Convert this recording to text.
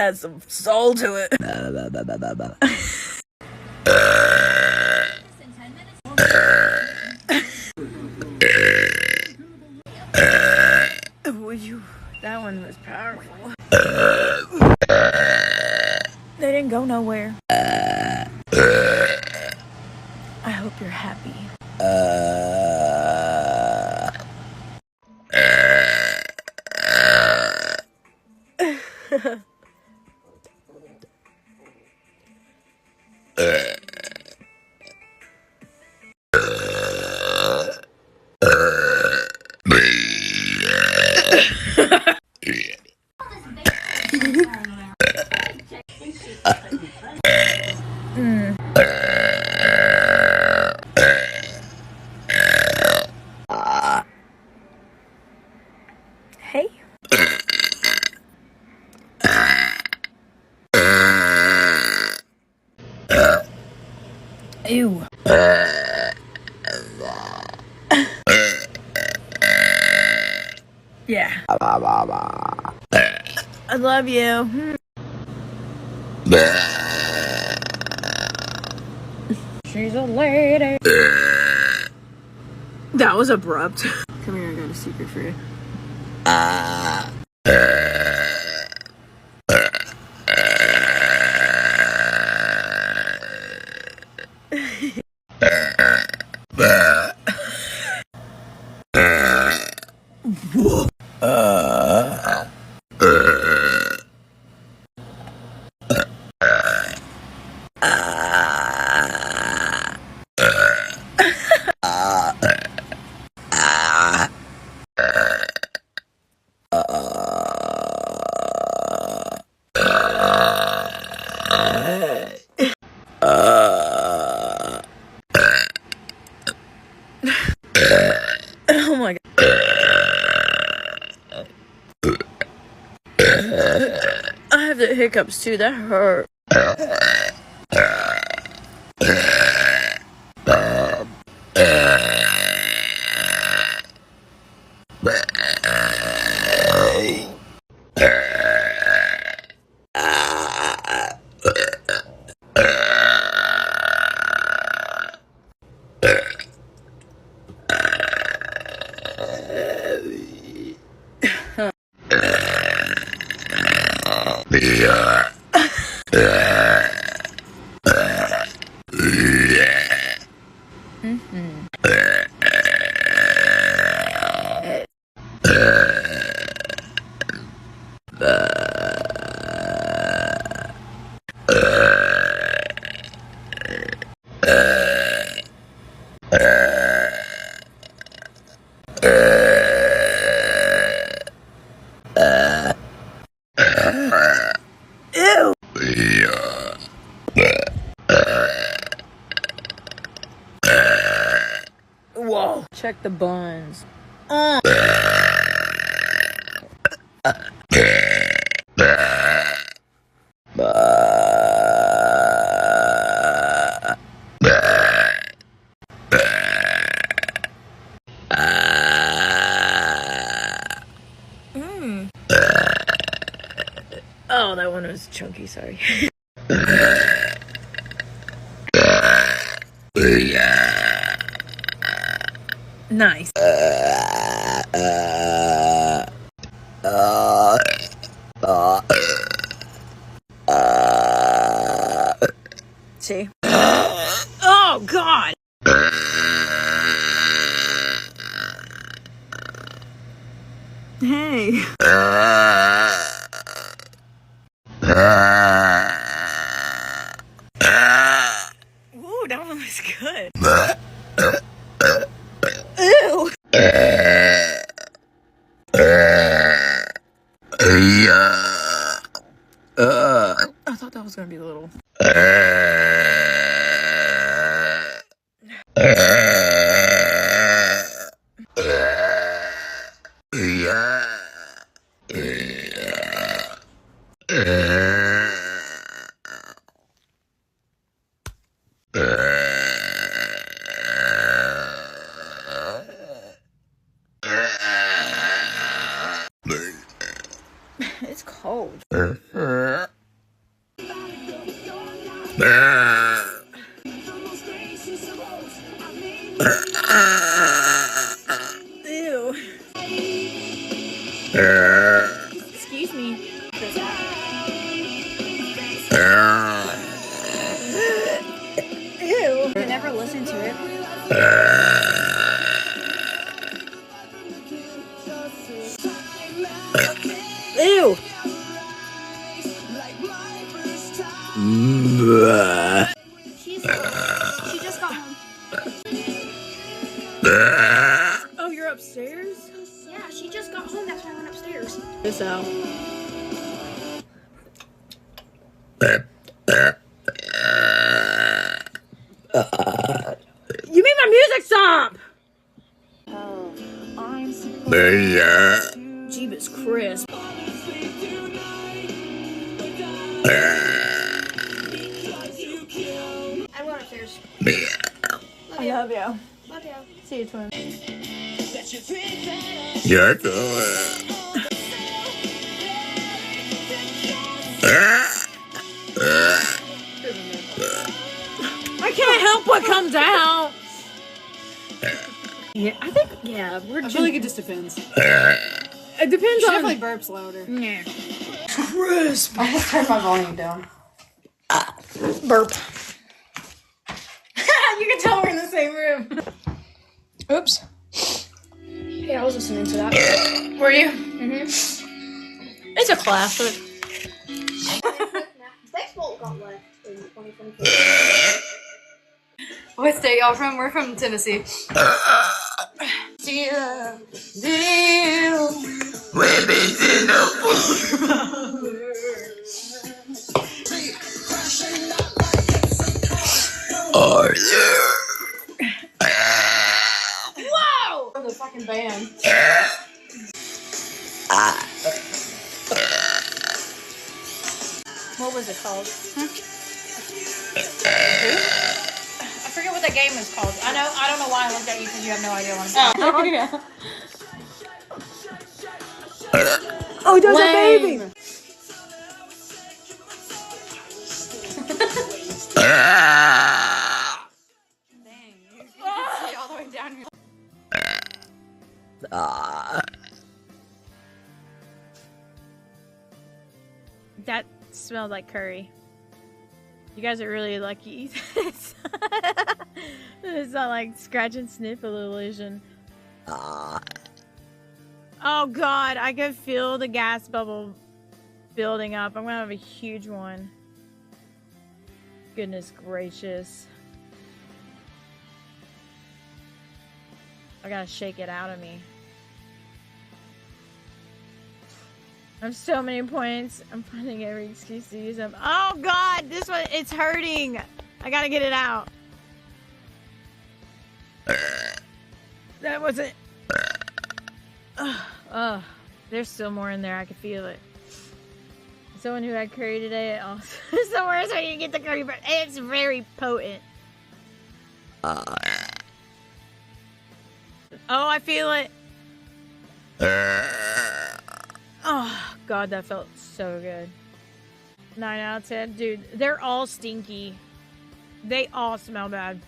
has some soul to it. That one was powerful. They didn't go nowhere. I hope you're happy. Hey. Ew. Yeah. I love you. She's a lady. That was abrupt. Come here, I got a secret for you. Oh my god. I have the hiccups too, that hurt. Ew. Whoa. Check the buns. Oh, that one was chunky, sorry. Nice. See? Oh, God! Hey. Ooh, that one was good. Ew. I thought that was gonna be a little. It's cold. Ew. Excuse me. Ew. I never listened to it. Ew. She just got home. Oh, you're upstairs? Yeah, she just got home. That's why I went upstairs. This out. You made my music stop! Oh, I'm Jeebus crisp. I went upstairs. I love you. Love you. See you, twin. You're I can't help what comes out. Yeah, I think, yeah, we're I feel like it just depends. She it depends on. definitely burps louder. Yeah. Crisp! I just turned my volume down. Burp. You can tell we're in the same room. Oops. Yeah, I was listening to that. Were you? Mm-hmm. It's a classic. Baseball got left in 2024. What state y'all from? We're from Tennessee. Whoa! The fucking band. What was it called? I forget what that game is called. I don't know why I looked at you because you have no idea what I'm talking about. Yeah. Oh, there's a baby! Dang, you can see all the way down here. That smelled like curry. You guys are really lucky. It's not like scratch and sniff illusion. Oh god, I can feel the gas bubble building up. I'm gonna have a huge one. Goodness gracious. I gotta shake it out of me. I have so many points. I'm finding every excuse to use them. Oh god, this one, it's hurting. I gotta get it out. That wasn't. Oh, there's still more in there. I can feel it. Someone who had curry today. Also, it's the worst when you get the curry, but it's very potent. Oh, I feel it. Oh god, that felt so good. 9 out of 10. Dude, they're all stinky. They all smell bad.